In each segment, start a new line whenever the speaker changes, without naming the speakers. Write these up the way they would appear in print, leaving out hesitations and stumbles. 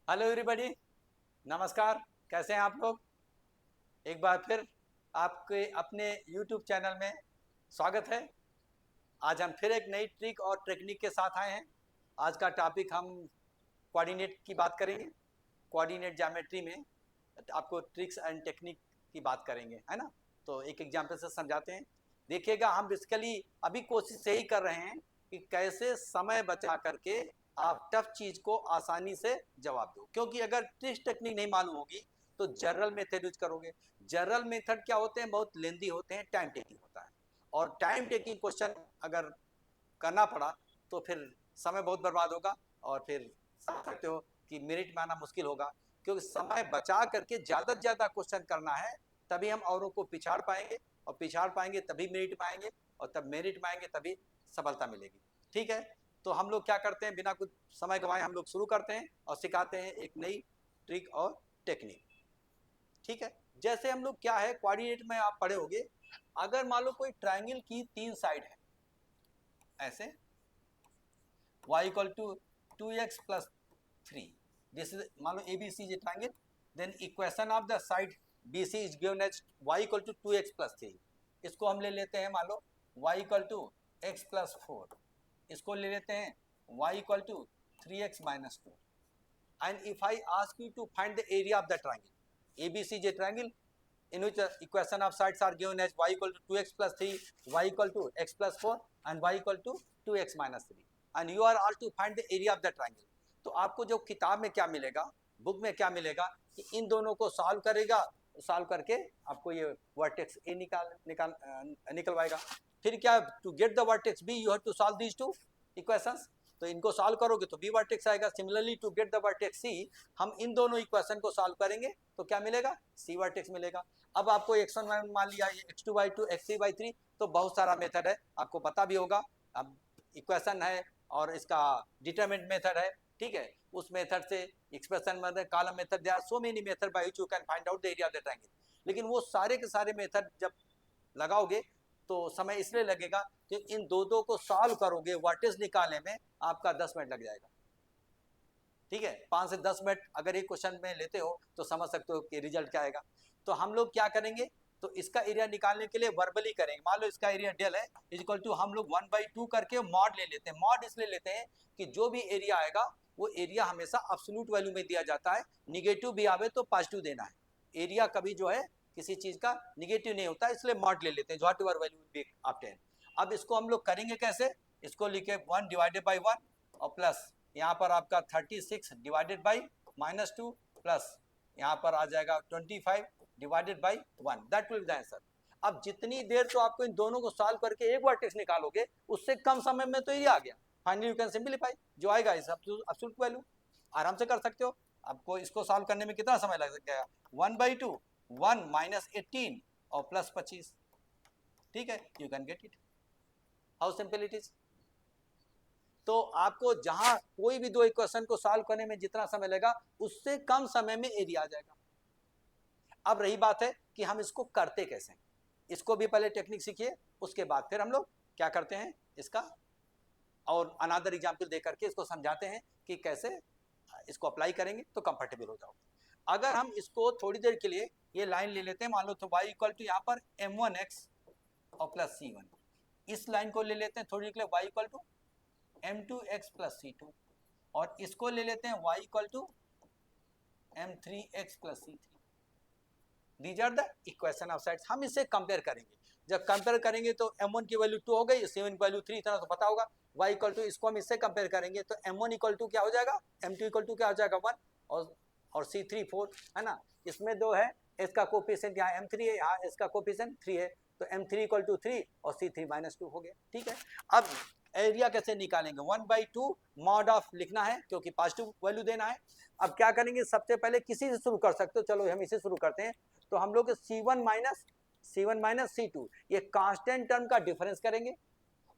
Hello everybody, नमस्कार। कैसे हैं आप लोग? एक बार फिर आपके अपने यूट्यूब चैनल में स्वागत है। आज हम फिर एक नई ट्रिक और टेक्निक के साथ आए हैं। आज का टॉपिक हम कोऑर्डिनेट की बात करेंगे। कोऑर्डिनेट ज्योमेट्री में आपको ट्रिक्स एंड टेक्निक की बात करेंगे, है ना? तो एक एग्जाम्पल से समझाते हैं। देखिएगा, हम बेसिकली अभी कोशिश यही कर रहे हैं कि कैसे समय बचा करके आप टफ चीज को आसानी से जवाब दो, क्योंकि अगर ट्रिक्स टेक्निक नहीं मालूम होगी तो जनरल मेथड यूज करोगे। जनरल मेथड क्या होते हैं? बहुत लेंदी होते हैं, टाइम टेकिंग होता है। और टाइम टेकिंग क्वेश्चन अगर करना पड़ा तो फिर समय बहुत बर्बाद होगा और फिर समझ सकते हो कि मेरिट में आना मुश्किल होगा। क्योंकि समय बचा करके ज़्यादा से ज़्यादा क्वेश्चन करना है, तभी हम औरों को पिछाड़ पाएंगे, और पिछाड़ पाएंगे तभी मेरिट पाएंगे, और तब मेरिट पाएंगे तभी सफलता मिलेगी। ठीक है, तो हम लोग क्या करते हैं, बिना कुछ समय गंवाए हम लोग शुरू करते हैं और सिखाते हैं एक नई ट्रिक और टेक्निक। ठीक है, जैसे हम लोग क्या है, कोऑर्डिनेट में आप पढ़े होंगे। अगर मान लो कोई ट्राइंगल की 3 साइड है, ऐसे y equal to 2x plus 3, this is मान लो ABC is a triangle, then equation of the side BC is given as y equal to 2x plus 3। इसको हम ले लेते हैं, मान लो y equal to x plus 4, इसको ले लेते हैं y equal to 3x minus 2। and if I ask you to find the area of the triangle ABC is a triangle in which the equation of sides are given as y equal to 2x plus 3, y equal to x plus 4 and y equal to 2x minus 3, and you are all to find the area of the triangle। तो आपको जो किताब में क्या मिलेगा, book में क्या मिलेगा कि इन दोनों को सॉल्व करेगा, सॉल्व करके आपको ये वर्टेक्स ए निकलवाएगा। फिर क्या, to get the vertex B you have to solve these two equations. तो इनको सॉल्व करोगे तो बी वर्टेक्स आएगा। Similarly to get the vertex C, हम इन दोनों इक्वेशन को सॉल्व करेंगे तो क्या मिलेगा? सी वर्टेक्स मिलेगा। अब आपको x1 मान लिया, x2/2 x3/3, तो बहुत सारा मेथड है, आपको पता भी होगा। अब इक्वेशन है और इसका डिटरमिनेंट मेथड है, ठीक है। उस मेथड से expression method, column method, there are so many method by which you can find out the area of the triangle. लेकिन वो सारे के सारे मेथड जब लगाओगे तो समय इसलिए लगेगा कि इन दो को सॉल्व करोगे, वर्टेक्स निकालने में आपका 10 मिनट लग जाएगा। ठीक है, 5 से 10 मिनट अगर एक क्वेश्चन में लेते हो तो समझ सकते हो कि रिजल्ट क्या आएगा। तो हम लोग क्या करेंगे, तो इसका एरिया निकालने के लिए वर्बली करेंगे। मान लो इसका एरिया डेल है इक्वल टू, हम लोग 1/2 करके मॉड ले लेते हैं। मॉड इसलिए लेते हैं कि जो भी एरिया आएगा वो एरिया हमेशा एब्सोल्यूट वैल्यू में दिया जाता है, निगेटिव भी आवे तो पॉजिटिव देना है। एरिया कभी जो है किसी चीज का निगेटिव नहीं होता, इसलिए मॉड ले लेते हैं, what ever value will be obtain. अब इसको हम लोग करेंगे कैसे, इसको लिखे 1 डिवाइडेड बाई 1 और प्लस यहाँ पर आपका 36 डिवाइडेड बाई -2 प्लस यहाँ पर आ जाएगा 25 divided by 1, that will be the answer. अब जितनी देर तो आपको इन दोनों को सॉल्व करके एक वर्टेक्स निकालोगे, उससे कम समय में तो ये आ गया। फाइनली यू कैन सिंपलीफाई, जो आएगा इस एब्सोल्यूट वैल्यू, आराम से कर सकते हो। आपको इसको सॉल्व करने में कितना समय लग जाएगा? 1/2, 1 माइनस 18 और प्लस 25। ठीक है, you can get it, how simple it is. तो आपको जहां कोई भी दो इक्वेशन को सॉल्व करने में जितना समय लगा, उससे कम समय में एरिया आ जाएगा। अब रही बात है कि हम इसको करते कैसे, इसको भी पहले टेक्निक सीखिए, उसके बाद फिर हम लोग क्या करते हैं इसका और अनदर एग्जाम्पल दे करके इसको समझाते हैं कि कैसे इसको अप्लाई करेंगे तो कंफर्टेबल हो जाओ। अगर हम इसको थोड़ी देर के लिए ये लाइन ले लेते हैं, मान लो तो y इक्वल टू यहाँ पर m1x और प्लस c1, इस लाइन को ले लेते हैं थोड़ी देर के लिए, y equal to m2x plus c2, और इसको ले लेते हैं y equal to m3x plus c3। These are the equation of sides. हम इसे कंपेयर करेंगे, जब कंपेयर करेंगे तो m1 की वैल्यू 2 हो गई, c1 की वैल्यू 3, इतना तो पता होगा। y इक्वल टू, इसको हम इससे कंपेयर करेंगे तो m1 इक्वल टू क्या हो जाएगा, m2 इक्वल टू क्या हो जाएगा 1, और c3 4, है ना। इसमें 2 है, इसका कोफिशिएंट यहाँ m3 है, यहाँ इसका कोफिशिएंट 3 है, तो m3 इक्वल टू 3 और c3 -2 हो गया। ठीक है, अब एरिया कैसे निकालेंगे, 1/2 मॉड ऑफ लिखना है क्योंकि पॉजिटिव वैल्यू देना है। अब क्या करेंगे, सबसे पहले किसी से शुरू कर सकते हो, चलो हम इसे शुरू करते हैं। तो हम लोग c1 माइनस c2, ये कांस्टेंट टर्म का डिफरेंस करेंगे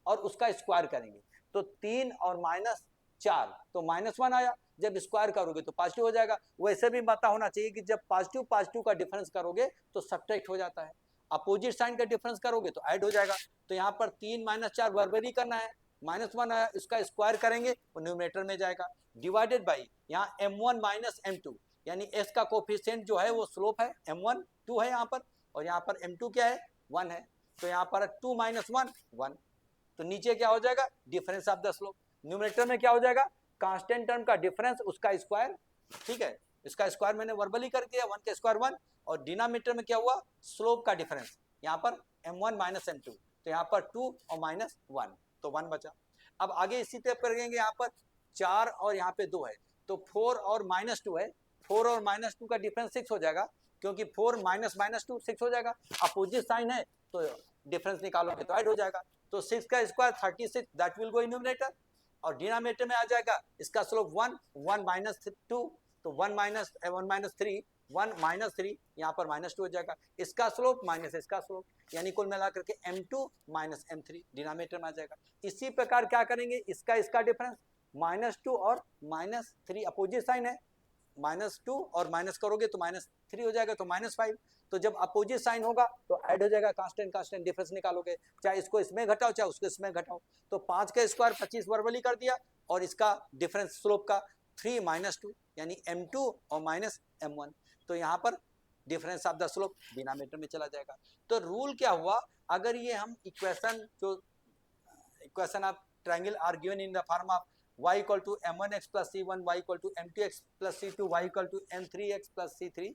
और उसका स्क्वायर करेंगे, तो 3 और -4 तो -1 आया, जब स्क्वायर करोगे तो पॉजिटिव हो जाएगा। वैसे भी पता होना चाहिए कि जब पॉजिटिव पॉजिटिव का डिफरेंस करोगे तो सब्ट्रैक्ट हो जाता है, अपोजिट साइन का डिफरेंस करोगे तो ऐड हो जाएगा। तो यहाँ पर 3 - 4 बराबरी करना है, -1 आया, इसका स्क्वायर करेंगे वो न्यूमरेटर में जाएगा, डिवाइडेड बाई यहाँ m1 माइनस m2, यानी s का कोफिशिएंट जो है वो स्लोप है, m1 2 है यहाँ पर, और यहाँ पर m2 क्या है 1 है, तो यहाँ पर 2 माइनस 1 1, तो नीचे क्या हो जाएगा difference of the slope, numerator में क्या हो जाएगा कांस्टेंट टर्म का डिफरेंस उसका स्क्वायर, ठीक है, इसका स्क्वायर मैंने वर्बली कर दिया 1 का स्क्वायर 1, और डिनोमिनेटर में क्या हुआ स्लोप का डिफरेंस, यहाँ पर m1 माइनस m2, तो यहाँ पर 2 और माइनस 1, तो 1 बचा। अब आगे इसी तरह करेंगे, यहाँ पर 4 और यहाँ पे 2 है, तो 4 और माइनस 2 है, 4 और माइनस 2 का डिफरेंस 6 हो जाएगा, क्योंकि 4 माइनस माइनस 2 6 हो जाएगा, अपोजिट साइन है तो डिफरेंस निकालोगे तो ऐड हो जाएगा, तो 6 का square 36, that will go in numerator, और डिनोमिनेटर में आ जाएगा इसका स्लोप 1 1 माइनस 2, तो 1 माइनस 3 1 माइनस 3, यहाँ पर माइनस 2 हो जाएगा, इसका स्लोप माइनस इसका स्लोप, यानी कुल मिला करके m2 माइनस m3 डिनोमिनेटर में आ जाएगा। इसी प्रकार क्या करेंगे, इसका डिफरेंस -2 और -3 अपोजिट साइन है, -2 और माइनस करोगे तो -3 हो जाएगा, तो -5, तो जब अपोजिट साइन होगा तो ऐड हो जाएगा, कांस्टेंट कांस्टेंट डिफरेंस निकालोगे, चाहे इसको इसमें घटाओ चाहे उसको इसमें घटाओ, तो 5 का स्क्वायर 25 वर्बली कर दिया, और इसका डिफरेंस स्लोप का 3 माइनस 2, यानी m2 और माइनस m1, तो यहाँ पर difference of the slope denominator में चला जाएगा। तो रूल क्या हुआ, अगर ये हम equation of triangle are given in the form of y equal to m1x plus c1, y equal to m2x plus c2, y equal to m3x plus c3,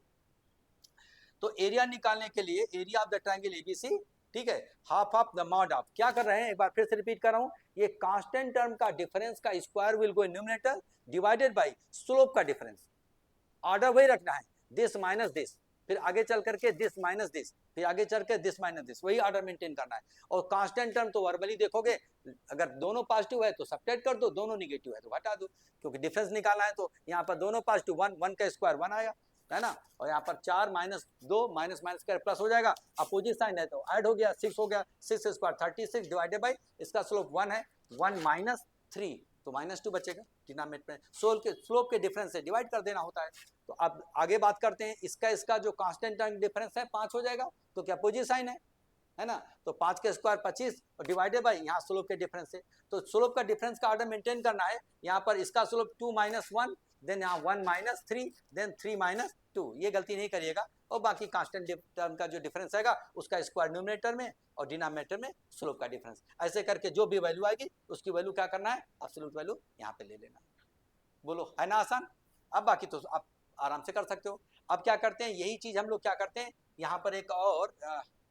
तो एरिया निकालने के लिए area of the triangle ABC, ठीक है, half of the mod of, क्या कर रहे हैं एक बार फिर से रिपीट कर रहा हूं, ये कांस्टेंट टर्म का डिफरेंस का square will go in numerator divided by slope का डिफरेंस, ऑर्डर वही रखना है, दिस माइनस दिस, फिर आगे चल करके दिस माइनस दिस, फिर आगे चल के दिस माइनस दिस, वही ऑर्डर मेंटेन करना है, और कांस्टेंट टर्म तो वर्बली देखोगे, अगर दोनों पॉजिटिव है तो सब्ट्रैक्ट कर दो, दोनों निगेटिव है तो घटा दो, क्योंकि डिफरेंस निकालना है, तो यहाँ पर दोनों पॉजिटिव 1 1 का स्क्वायर 1 आया है ना, और यहाँ पर 4 माइनस 2 माइनस माइनस कर प्लस हो जाएगा, अपोजिट साइन है तो ऐड हो गया, 6 हो गया, 6 स्क्वायर 36 डिवाइडेड बाई इसका स्लोप 1 है, 1 माइनस 3, तो -2 बचेगा, डिनोमिनेटर में स्लोप के डिफरेंस से डिवाइड कर देना होता है। तो अब आगे बात करते हैं, इसका जो कांस्टेंट टर्म डिफरेंस है 5 हो जाएगा, तो क्या अपोजिट साइन है ना, तो 5 के स्क्वायर 25 और डिवाइडेड बाई यहाँ स्लोप के डिफरेंस से, तो स्लोप का डिफरेंस का ऑर्डर मेंटेन करना है, यहाँ पर इसका स्लोप 2 माइनस 1, देन यहाँ 1 माइनस 3, देन 3 माइनस 2, ये गलती नहीं करिएगा, और बाकी कांस्टेंट टर्म का जो डिफरेंस आएगा उसका स्क्वायर न्यूमरेटर में और डिनोमिनेटर में स्लोप का डिफरेंस, ऐसे करके जो भी वैल्यू आएगी उसकी वैल्यू क्या करना है, एब्सोल्यूट वैल्यू यहाँ पे ले लेना। बोलो है ना आसान, अब बाकी तो आप आराम से कर सकते हो। अब क्या करते हैं, यही चीज हम लोग क्या करते हैं, यहाँ पर एक और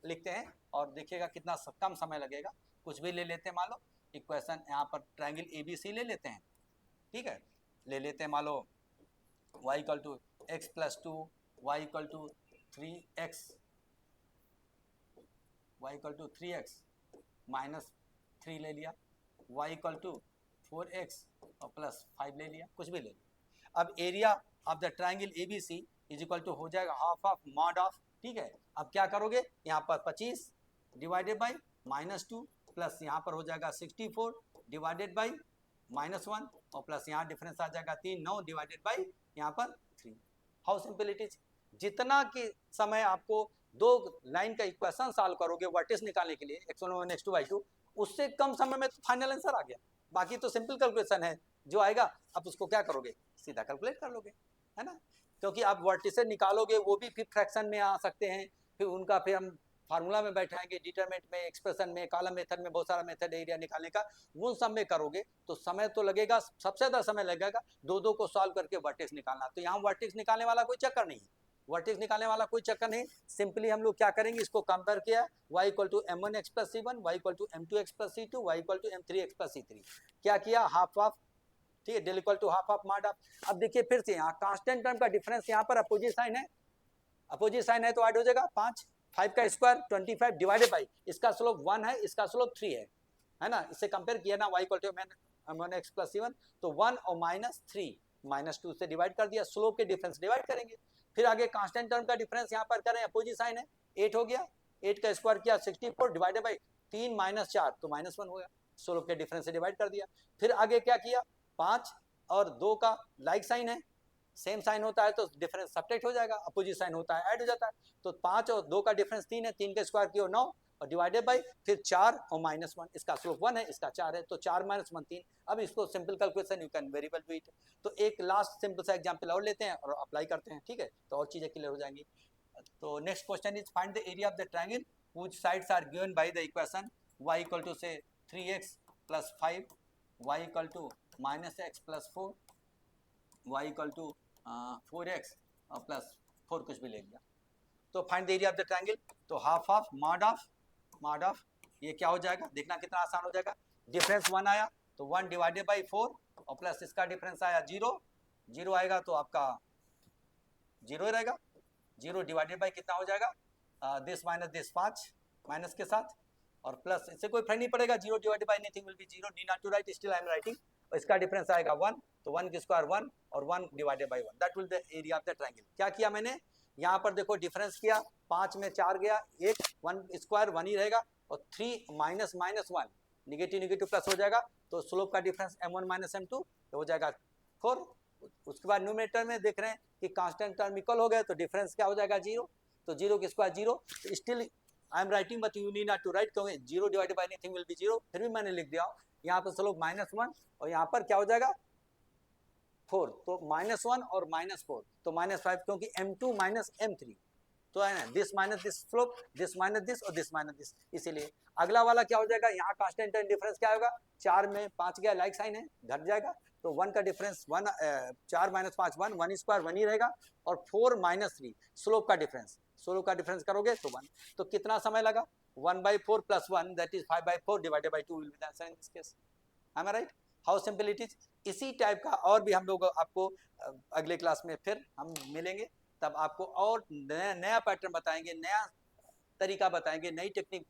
लिखते हैं, और देखिएगा कितना कम समय लगेगा, कुछ भी ले लेते हैं, मान लो इक्वेशन यहाँ पर ट्रायंगल एबीसी ले लेते हैं, ठीक है, ले लेते हैं, मान लो y equal to x plus 2, y equal to 3x, y equal to 3x minus 3 ले लिया, y इक्वल टू 4x और प्लस 5 ले लिया, कुछ भी ले लिया। अब area of the triangle ABC is equal to हो जाएगा हाफ ऑफ मॉड ऑफ, ठीक है, अब क्या करोगे, यहाँ पर 25 डिवाइडेड बाई -2 प्लस यहाँ पर हो जाएगा 64 डिवाइडेड बाई -1 और प्लस यहाँ डिफरेंस आ जाएगा 3 9 डिवाइडेड बाई यहाँ पर 3। हाउ सिंपल इट इज, जितना कि समय आपको दो लाइन का इक्वेशन सॉल्व करोगे वर्टिस निकालने के लिए x1 x2 y2, उससे कम समय में तो फाइनल आंसर आ गया, बाकी तो सिंपल कैलकुलेशन है, जो आएगा आप उसको क्या करोगे, सीधा कैलकुलेट कर लोगे, है ना, क्योंकि आप वर्टिसेस निकालोगे वो भी फिर फ्रैक्शन में आ सकते हैं, फिर उनका फिर हम फार्मूला में बैठाएंगे, डिटरमिनेंट में, एक्सप्रेशन में, कॉलम मेथड में, बहुत सारा मेथड एरिया निकालने का, वो सब में करोगे तो समय तो लगेगा, सबसे ज्यादा समय लगेगा दो को सॉल्व करके वर्टेक्स निकालना, तो यहाँ वर्टेक्स निकालने वाला कोई चक्कर नहीं, वर्टेक्स निकालने वाला कोई चक्कर नहीं, सिंपली हम लोग क्या करेंगे, इसको कंपेयर किया, y equal to m1x plus c1, y equal to m2x plus c2, y equal to m3x plus c3, क्या किया, हाफ ऑफ, ठीक है, del equal to half of mod of. अब देखिए फिर से यहाँ कांस्टेंट टर्म का डिफरेंस, यहाँ पर अपोजिट साइन है, अपोजिट साइन है तो ऐड हो जाएगा 5 का स्क्वायर 25 डिवाइडेड बाई इसका स्लोप 1 है, इसका स्लोप 3 है ना, इससे कंपेयर किया ना, y equal to m1x plus c1, तो 1 और -3 -2 से डिवाइड कर दिया, स्लोप के डिफरेंस डिवाइड करेंगे, फिर आगे कांस्टेंट टर्म का डिफरेंस यहाँ पर करें, अपोजिट साइन है, 8 हो गया, 8 का स्क्वायर किया 64 डिवाइडेड बाई 3 -4 तो -1 हो गया, स्लोप के डिफरेंस से डिवाइड कर दिया, फिर आगे क्या किया, 5 और 2 का लाइक साइन है, सेम साइन होता है तो डिफरेंस सब्ट्रैक्ट हो जाएगा, अपोजिट साइन होता है ऐड हो जाता है, तो 5 और 2 का डिफरेंस 3 है, 3 का स्क्वायर किया 9 और डिवाइडेड बाई फिर 4 और -1, इसका स्लोप 1 है, इसका 4 है, तो 4 - 1 3। अब इसको simple calculation you can very well do it. तो एक लास्ट सिंपल सा एग्जांपल और लेते हैं और अप्लाई करते हैं, ठीक है, तो और चीज़ें क्लियर हो जाएंगी। तो next question is find the area of the triangle which sides are given by the equation y equal to से 3x + 5, y equal to -x + 4, y equal to 4x + 4 कुछ भी ले लिया। तो find the area of the triangle, तो half of mod of ये क्या हो जाएगा, देखना कितना आसान हो जाएगा। डिफरेंस 1 आया तो 1 डिवाइडेड बाई 4 और प्लस इसका डिफरेंस आया 0 आएगा तो आपका 0 रहेगा। 0 डिवाइडेड बाई कितना हो जाएगा, दिस माइनस दिस 5 माइनस के साथ और प्लस, इससे कोई फर्क नहीं पड़ेगा। 0 divided by anything will be 0, need not to write, still I am writing. और इसका डिफरेंस आएगा 1, तो 1 की स्क्वायर 1 और 1 divided by 1, that will the area of the triangle. क्या किया मैंने यहाँ पर, देखो डिफरेंस किया, 5 में 4 गया, 1 स्क्वायर 1 ही रहेगा और 3 माइनस 1 निगेटिव प्लस हो जाएगा, तो स्लोप का डिफरेंस m1 - m2 हो जाएगा 4। उसके बाद न्यूमरेटर में देख रहे हैं कि कांस्टेंट टर्म इक्वल हो गए तो डिफरेंस क्या हो जाएगा 0, तो 0 की square 0, still I am writing but you need not to write, क्योंकि 0 divided by anything will be 0, फिर भी मैंने लिख दिया। यहाँ पर स्लोप -1 और यहाँ पर क्या हो जाएगा 4, तो -1 और -4 तो -5, क्योंकि m2 - m3 तो है ना, this minus this slope, this minus this और दिस माइनस दिस, इसीलिए अगला वाला क्या हो जाएगा, यहाँ कांस्टेंट टर्म डिफरेंस क्या होगा, 4 में 5 गया, लाइक साइन है, घट जाएगा, तो 1 का डिफरेंस 1, 4 - 5 1 स्क्वायर 1 ही रहेगा और 4 - 3 स्लोप का डिफरेंस करोगे तो 1, तो कितना समय लगा, 1/4 + 1 that is 5/4 divided by 2 will be the answer in this case. I am right, how simple it is. इसी टाइप का और भी हम लोग आपको अगले क्लास में फिर हम मिलेंगे, तब आपको और नया पैटर्न बताएंगे, नया तरीका बताएंगे, नई टेक्निक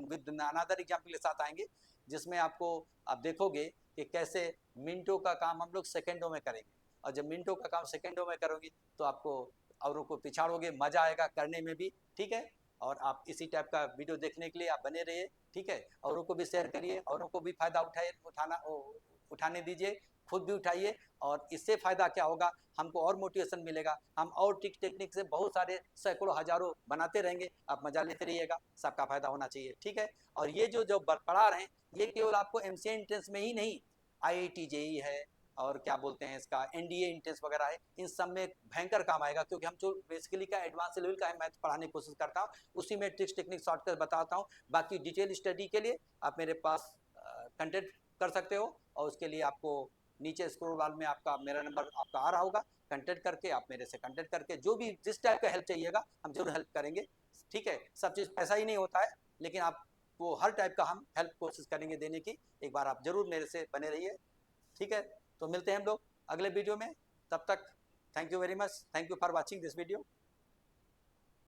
विद अनदर एग्जाम्पल के साथ आएंगे, जिसमें आपको आप देखोगे कि कैसे मिनटों का काम हम लोग सेकंडों में करेंगे, और जब मिनटों का काम सेकंडों में करोगे तो आपको औरों को पिछाड़ोगे, मजा आएगा करने में भी, ठीक है। और आप इसी टाइप का वीडियो देखने के लिए आप बने रहिए, ठीक है, औरों को भी शेयर करिए, औरों को भी फायदा उठाने दीजिए, खुद भी उठाइए, और इससे फायदा क्या होगा, हमको और मोटिवेशन मिलेगा, हम और टेक्निक से बहुत सारे सैकड़ों हजारों बनाते रहेंगे, आप मजा लेते रहिएगा, सबका फायदा होना चाहिए, ठीक है। और ये जो पढ़ा रहे हैं ये केवल आपको एमसीए एंट्रेंस में ही नहीं, आईआईटी जेईई है और क्या बोलते हैं इसका एनडीए एंट्रेंस वगैरह है, इन सब में भयंकर काम आएगा, क्योंकि हम जो बेसिकली का एडवांस लेवल का मैथ पढ़ाने की कोशिश करता हूँ, उसी में ट्रिक्स टेक्निक शॉर्टकट बताता हूँ। बाकी डिटेल स्टडी के लिए आप मेरे पास कंटेक्ट कर सकते हो, और उसके लिए आपको नीचे स्क्रॉल बार में आपका मेरा नंबर आपका आ रहा होगा, कंटेक्ट करके आप मेरे से कंटेक्ट करके जो भी जिस टाइप का हेल्प चाहिएगा हम जरूर हेल्प करेंगे, ठीक है। सब चीज़ पैसा ही नहीं होता है, लेकिन आपको हर टाइप का हम हेल्प कोशिश करेंगे देने की, एक बार आप जरूर मेरे से बने रहिए, ठीक है। तो मिलते हैं हम लोग अगले वीडियो में, तब तक thank you very much, thank you for watching this video.